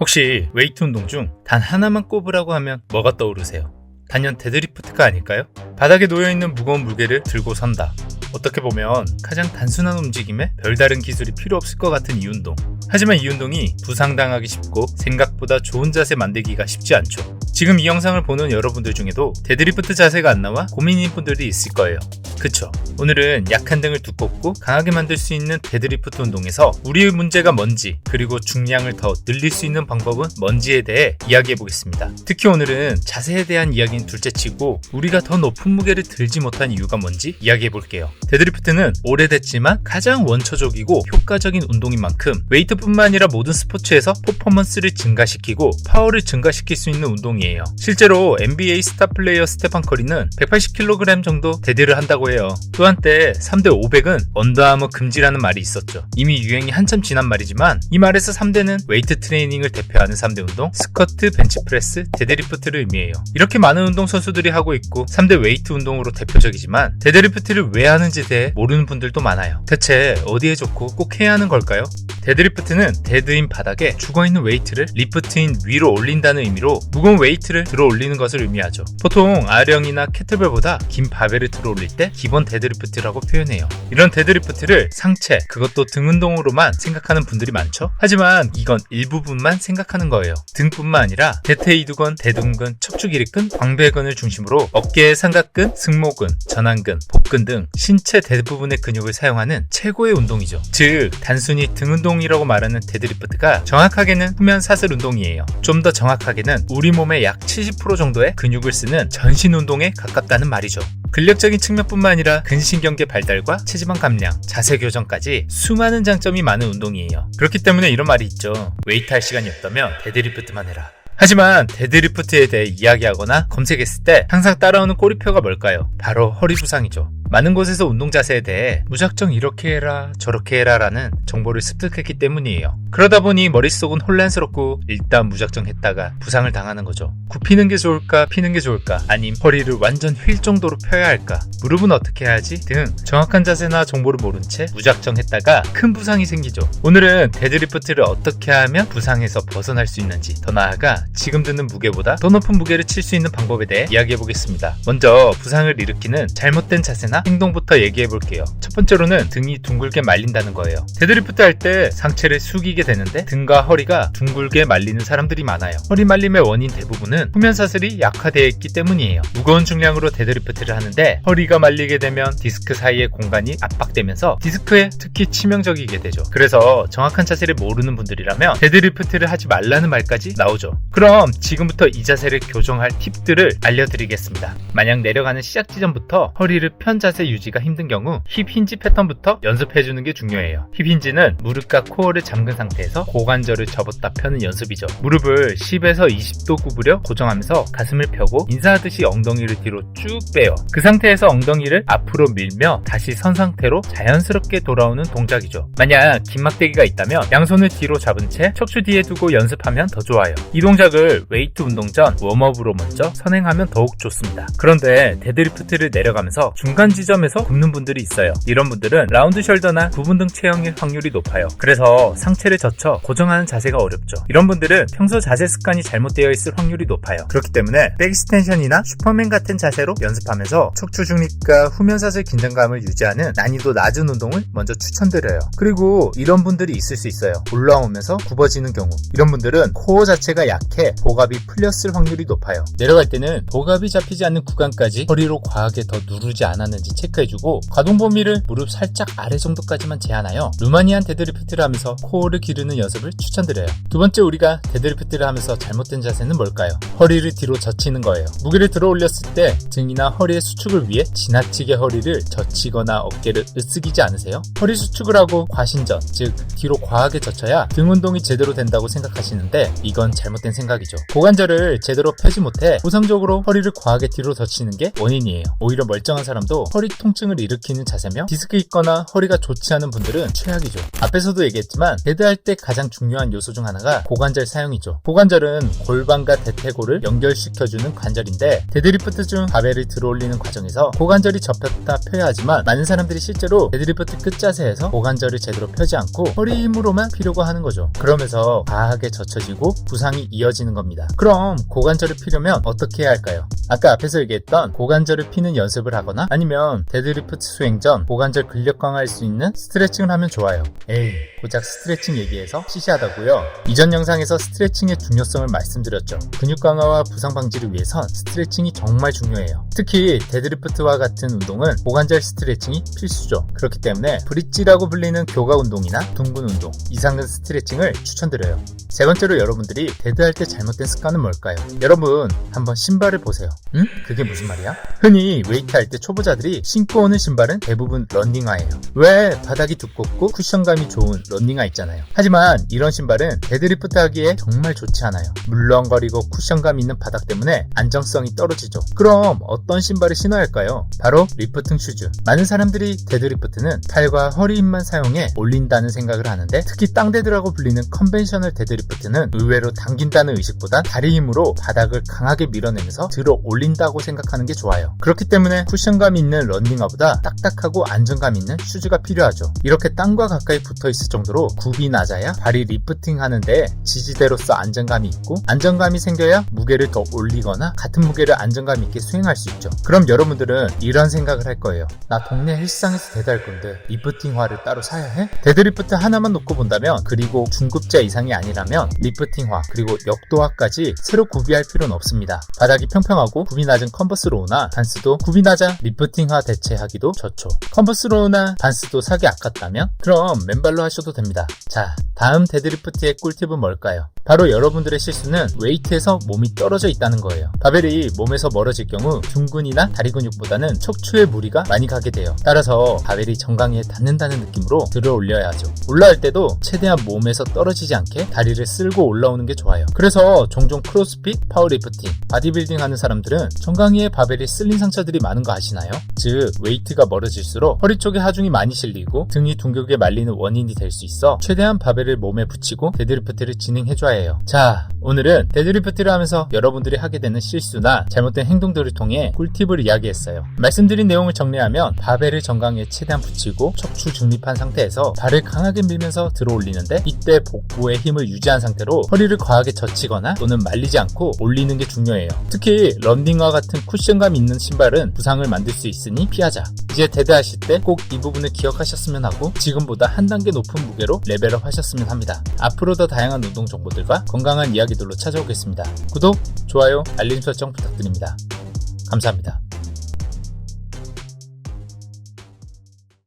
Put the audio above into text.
혹시 웨이트 운동 중 단 하나만 꼽으라고 하면 뭐가 떠오르세요? 단연 데드리프트가 아닐까요? 바닥에 놓여있는 무거운 무게를 들고 선다. 어떻게 보면 가장 단순한 움직임에 별다른 기술이 필요 없을 것 같은 이 운동. 하지만 이 운동이 부상당하기 쉽고 생각보다 좋은 자세 만들기가 쉽지 않죠. 지금 이 영상을 보는 여러분들 중에도 데드리프트 자세가 안 나와 고민인 분들이 있을 거예요. 그쵸? 오늘은 약한 등을 두껍고 강하게 만들 수 있는 데드리프트 운동에서 우리의 문제가 뭔지, 그리고 중량을 더 늘릴 수 있는 방법은 뭔지에 대해 이야기해 보겠습니다. 특히 오늘은 자세에 대한 이야기는 둘째치고 우리가 더 높은 무게를 들지 못한 이유가 뭔지 이야기해 볼게요. 데드리프트는 오래됐지만 가장 원초적이고 효과적인 운동인 만큼 웨이트뿐만 아니라 모든 스포츠에서 퍼포먼스를 증가시키고 파워를 증가시킬 수 있는 운동이에요. 실제로 NBA 스타 플레이어 스테판 커리는 180kg 정도 데드를 한다고 해요. 또 한때 3대 500은 언더아머 금지라는 말이 있었죠. 이미 유행이 한참 지난 말이지만 이 말에서 3대는 웨이트 트레이닝을 대표하는 3대 운동, 스쿼트, 벤치프레스, 데드리프트를 의미해요. 이렇게 많은 운동 선수들이 하고 있고 3대 웨이트 운동으로 대표적이지만 데드리프트를 왜 하는지 대해 모르는 분들도 많아요. 대체 어디에 좋고 꼭 해야 하는 걸까요? 데드리프트는 데드인 바닥에 죽어있는 웨이트를 리프트인 위로 올린다는 의미로 무거운 웨이트를 들어 올리는 것을 의미하죠. 보통 아령이나 캐틀벨보다 긴 바벨을 들어 올릴 때 기본 데드리프트라고 표현해요. 이런 데드리프트를 상체, 그것도 등 운동으로만 생각하는 분들이 많죠. 하지만 이건 일부분만 생각하는 거예요. 등뿐만 아니라 대퇴이두근, 대둔근, 척추기립근, 광배근을 중심으로 어깨의 삼각근, 승모근, 전완근, 복근 등 신체 대부분의 근육을 사용하는 최고의 운동이죠. 즉 단순히 등 운동이라고 말하는 데드리프트가 정확하게는 후면 사슬 운동이에요. 좀 더 정확하게는 우리 몸의 약 70% 정도의 근육을 쓰는 전신 운동에 가깝다는 말이죠. 근력적인 측면뿐만 아니라 근신경계 발달과 체지방 감량, 자세 교정까지 수많은 장점이 많은 운동이에요. 그렇기 때문에 이런 말이 있죠. 웨이트 할 시간이 없다면 데드리프트만 해라. 하지만 데드리프트에 대해 이야기하거나 검색했을 때 항상 따라오는 꼬리표가 뭘까요? 바로 허리 부상이죠. 많은 곳에서 운동 자세에 대해 무작정 이렇게 해라 저렇게 해라 라는 정보를 습득했기 때문이에요. 그러다 보니 머릿속은 혼란스럽고 일단 무작정 했다가 부상을 당하는 거죠. 굽히는 게 좋을까 피는 게 좋을까, 아님 허리를 완전 휠 정도로 펴야 할까, 무릎은 어떻게 해야지 등 정확한 자세나 정보를 모른 채 무작정 했다가 큰 부상이 생기죠. 오늘은 데드리프트를 어떻게 하면 부상에서 벗어날 수 있는지, 더 나아가 지금 드는 무게보다 더 높은 무게를 칠 수 있는 방법에 대해 이야기해 보겠습니다. 먼저 부상을 일으키는 잘못된 자세나 행동부터 얘기해 볼게요. 첫 번째로는 등이 둥글게 말린다는 거예요. 데드리프트 할 때 상체를 숙이게 되는데 등과 허리가 둥글게 말리는 사람들이 많아요. 허리 말림의 원인 대부분은 후면 사슬이 약화되어 있기 때문이에요. 무거운 중량으로 데드리프트를 하는데 허리가 말리게 되면 디스크 사이의 공간이 압박되면서 디스크에 특히 치명적이게 되죠. 그래서 정확한 자세를 모르는 분들이라면 데드리프트를 하지 말라는 말까지 나오죠. 그럼 지금부터 이 자세를 교정할 팁들을 알려드리겠습니다. 만약 내려가는 시작 지점부터 허리를 편 자세 유지가 힘든 경우 힙 힌지 패턴부터 연습해주는 게 중요해요. 힙 힌지는 무릎과 코어를 잠근 상태에서 고관절을 접었다 펴는 연습이죠. 무릎을 10에서 20도 구부려 고정하면서 가슴을 펴고 인사하듯이 엉덩이를 뒤로 쭉 빼요. 그 상태에서 엉덩이를 앞으로 밀며 다시 선 상태로 자연스럽게 돌아오는 동작이죠. 만약 긴 막대기가 있다면 양손을 뒤로 잡은 채 척추 뒤에 두고 연습하면 더 좋아요. 이 동작을 웨이트 운동 전 웜업으로 먼저 선행하면 더욱 좋습니다. 그런데 데드리프트를 내려가면서 중간 지점에서 굽는 분들이 있어요. 이런 분들은 라운드 숄더나 구분 등 체형일 확률이 높아요. 그래서 상체를 젖혀 고정하는 자세가 어렵죠. 이런 분들은 평소 자세 습관이 잘못되어 있을 확률이 높아요. 그렇기 때문에 백스텐션이나 슈퍼맨 같은 자세로 연습하면서 척추 중립과 후면 사슬 긴장감을 유지하는 난이도 낮은 운동을 먼저 추천드려요. 그리고 이런 분들이 있을 수 있어요. 올라오면서 굽어지는 경우. 이런 분들은 코어 자체가 약해 복압이 풀렸을 확률이 높아요. 내려갈 때는 복압이 잡히지 않는 구간까지 허리로 과하게 더 누르지 않았는지 체크해주고 가동 범위를 무릎 살짝 아래 정도까지만 제한하여 루마니안 데드리프트를 하면서 코어를 기르는 연습을 추천드려요. 두 번째, 우리가 데드리프트를 하면서 잘못된 자세는 뭘까요? 허리를 뒤로 젖히는 거예요. 무게를 들어 올렸을 때 등이나 허리의 수축을 위해 지나치게 허리를 젖히거나 어깨를 으쓱이지 않으세요? 허리 수축을 하고 과신전, 즉 뒤로 과하게 젖혀야 등 운동이 제대로 된다고 생각하시는데 이건 잘못된 생각이죠. 고관절을 제대로 펴지 못해 부상적으로 허리를 과하게 뒤로 젖히는 게 원인이에요. 오히려 멀쩡한 사람도 허리 통증을 일으키는 자세며 디스크 있거나 허리가 좋지 않은 분들은 최악이죠. 앞에서도 얘기했지만 데드할 때 가장 중요한 요소 중 하나가 고관절 사용이죠. 고관절은 골반과 대퇴골을 연결시켜주는 관절인데 데드리프트 중 바벨을 들어올리는 과정에서 고관절이 접혔다 펴야 하지만 많은 사람들이 실제로 데드리프트 끝 자세에서 고관절을 제대로 펴지 않고 허리 힘으로만 피려고 하는 거죠. 그러면서 과하게 젖혀지고 부상이 이어지는 겁니다. 그럼 고관절을 피려면 어떻게 해야 할까요? 아까 앞에서 얘기했던 고관절을 피는 연습을 하거나 아니면 데드리프트 수행 전 고관절 근력 강화할 수 있는 스트레칭을 하면 좋아요. 에이, 고작 스트레칭 얘기해서 시시하다고요? 이전 영상에서 스트레칭의 중요성을 말씀드렸죠. 근육 강화와 부상 방지를 위해선 스트레칭이 정말 중요해요. 특히 데드리프트와 같은 운동은 고관절 스트레칭이 필수죠. 그렇기 때문에 브릿지라고 불리는 교가 운동이나 둥근 운동, 이상근 스트레칭을 추천드려요. 세 번째로 여러분들이 데드할 때 잘못된 습관은 뭘까요? 여러분 한번 신발을 보세요. 응? 그게 무슨 말이야? 흔히 웨이트 할 때 초보자들이 신고 오는 신발은 대부분 런닝화예요. 왜? 바닥이 두껍고 쿠션감이 좋은 런닝화 있잖아요. 하지만 이런 신발은 데드리프트 하기에 정말 좋지 않아요. 물렁거리고 쿠션감 있는 바닥 때문에 안정성이 떨어지죠. 그럼 어떤 신발을 신어야 할까요? 바로 리프팅 슈즈. 많은 사람들이 데드리프트는 팔과 허리 힘만 사용해 올린다는 생각을 하는데 특히 땅데드라고 불리는 컨벤셔널 데드리프트는 의외로 당긴다는 의식보다 다리 힘으로 바닥을 강하게 밀어내면서 들어 올린다고 생각하는 게 좋아요. 그렇기 때문에 쿠션감 있는 런닝화보다 딱딱하고 안정감 있는 슈즈가 필요하죠. 이렇게 땅과 가까이 붙어있을 정도로 굽이 낮아야 발이 리프팅 하는데 지지대로서 안정감이 있고 안정감이 생겨야 무게를 더 올리거나 같은 무게를 안정감 있게 수행할 수 있죠. 그럼 여러분들은 이런 생각을 할 거예요. 나 동네 헬스장에서 데드할 건데 리프팅화를 따로 사야 해? 데드리프트 하나만 놓고 본다면 그리고 중급자 이상이 아니라면 리프팅화 그리고 역도화까지 새로 구비할 필요는 없습니다. 바닥이 평평하고 굽이 낮은 컨버스 로우나 반스도 굽이 낮아 리프팅화 대체하기도 좋죠. 컨버스 로우나 반스도 사기 아깝다면 그럼 맨발로 하셔도 됩니다. 자, 다음 데드리프트의 꿀팁은 뭘까요? 바로 여러분들의 실수는 웨이트에서 몸이 떨어져 있다는 거예요. 바벨이 몸에서 멀어질 경우 둥근이나 다리 근육보다는 척추에 무리가 많이 가게 돼요. 따라서 바벨이 정강이에 닿는다는 느낌으로 들어 올려야 하죠. 올라갈 때도 최대한 몸에서 떨어지지 않게 다리를 쓸고 올라오는 게 좋아요. 그래서 종종 크로스핏, 파워리프팅, 바디빌딩 하는 사람들은 정강이에 바벨이 쓸린 상처들이 많은 거 아시나요? 즉 웨이트가 멀어질수록 허리 쪽에 하중이 많이 실리고 등이 둥글게 말리는 원인이 될 수 있어 최대한 바벨을 몸에 붙이고 데드리프트를 진행해줘야 해요. 자, 오늘은 데드리프트를 하면서 여러분들이 하게 되는 실수나 잘못된 행동들을 통해 꿀팁을 이야기했어요. 말씀드린 내용을 정리하면 바벨을 정강이에 최대한 붙이고 척추 중립한 상태에서 발을 강하게 밀면서 들어 올리는데 이때 복부에 힘을 유지한 상태로 허리를 과하게 젖히거나 또는 말리지 않고 올리는 게 중요해요. 특히 런닝화 같은 쿠션감 있는 신발은 부상을 만들 수 있으니 피하자. 이제 데드 하실 때 꼭 이 부분을 기억하셨으면 하고 지금보다 한 단계 높은 무게로 레벨업 하셨으면 합니다. 앞으로 더 다양한 운동 정보들과 건강한 이야기들로 찾아오겠습니다. 구독, 좋아요, 알림 설정 부탁드립니다. 감사합니다.